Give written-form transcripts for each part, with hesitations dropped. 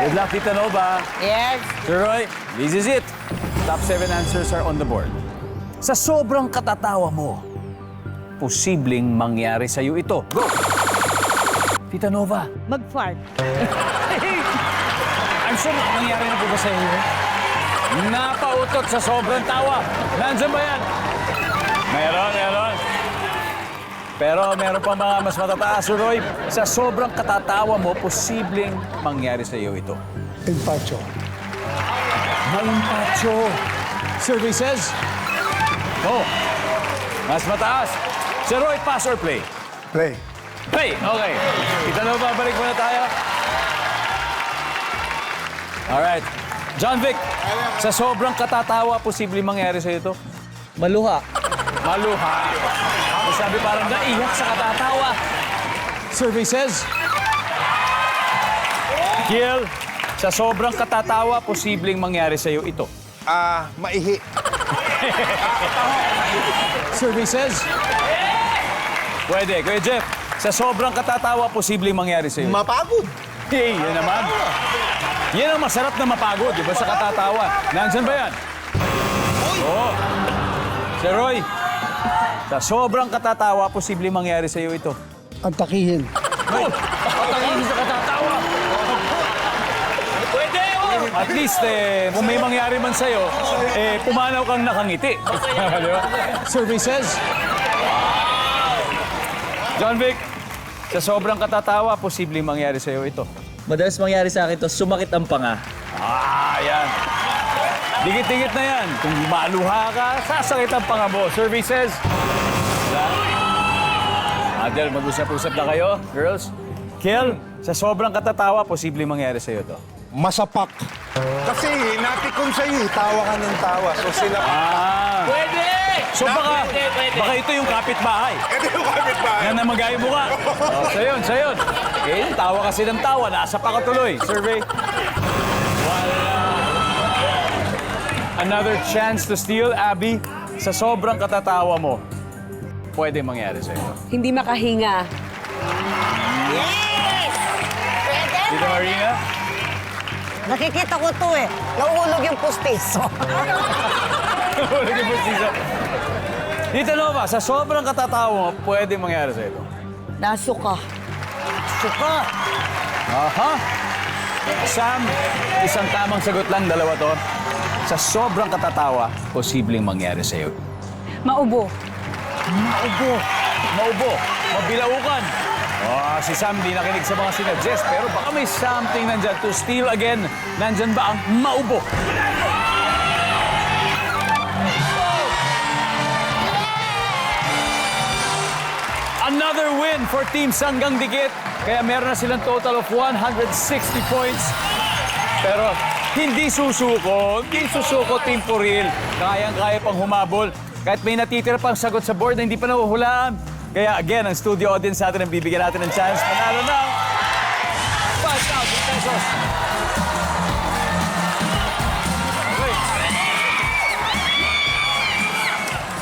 Good luck, Tita Nova. Yes. Sir Roy, this is it. Top 7 answers are on the board. Sa sobrang katatawa mo, posibleng mangyari sa'yo ito. Go! Tita Nova. Mag-fart. I'm sure nangyari na po ba sa'yo? Napautot sa sobrang tawa. Nandiyan ba yan? Meron. Pero meron pa mga mas matataas, Sir Roy. Sa sobrang katatawa mo, posibleng mangyari sa'yo ito. Empacho. Maimpacho. Survey says? Oh, mas mataas. Sir Roy, pass or play? Play. Play! Okay. Tita Nova, balik muna tayo. Alright. John Vic, sa sobrang katatawa, posibleng mangyari sa'yo ito? Maluha. Maluha. Sabi parang naiyak sa katatawa. Survey says? Kiel, sa sobrang katatawa, posibleng mangyari sa'yo ito. Maihi. Survey says? Pwede. Kuya Jeff, sa sobrang katatawa, posibleng mangyari sa'yo. Mapagod. Hey, yan naman. Yan ang masarap na mapagod, di ba, sa katatawa. Nandiyan ba yan? Oo. Sir Roy, sa sobrang katatawa, posibleng mangyari sa'yo ito. Antakihin. Oh! Patangin sa katatawa! Pwede! At least, kung may mangyari man sa'yo, pumanaw kang nakangiti. Di ba? Survey says? John Vic, sa sobrang katatawa, posibleng mangyari sa'yo ito. Madalas mangyari sa akin to, sumakit ang panga. Yan. Dikit-dikit na yan. Kung maluha ka, sasakit ang panga mo. Survey says? Adel, mag-usap-usap na kayo, girls. Kiel, sa sobrang katatawa, posibleng mangyari sa'yo to. Masapak. Kasi napikon sa'yo, tawa ka ng tawa. So sila... Pwede! So baka ito yung kapitbahay. Ito yung kapitbahay. Na namagay mo ka. Sa yun. Tawa kasi ng tawa. Nasa pa ka tuloy. Survey. Wala. Another chance to steal, Abby. Sa sobrang katatawa mo, pwede mangyari sa'yo. Hindi makahinga. Dito, Marina? Nakikita ko to eh. Nauulog yung pustiso. Wala yung pustiso. Dito, Nova, sa sobrang katatawa mo, pwede mangyari sa'yo ito. Nasuka. Suka! Aha! Sam, isang tamang sagot lang, dalawa to. Sa sobrang katatawa, posibleng mangyari sa'yo. Maubo. Maubo. Mabilaukan. Si Sam di nakinig sa mga sinuggest, pero baka may something nandyan to steal again. Nandyan ba ang maubo? Another win for Team Sanggang Dikit. Kaya meron na silang total of 160 points. Pero hindi susuko Team Puril. Kayang-kaya pang humabol. Kahit may natitira pang sagot sa board na hindi pa nahuhulaan. Kaya again, ang studio audience natin ang bibigyan natin ng chance. Manalo ng 5,000 pesos. Okay.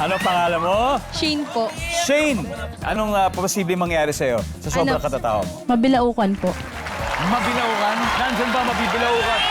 Ano pangalan mo? Shane po. Shane. Anong posibleng mangyari sa'yo sa sobrang katatawa mo? Mabilaukan po. Mabilaukan? Nandiyan ba mabibilaukan?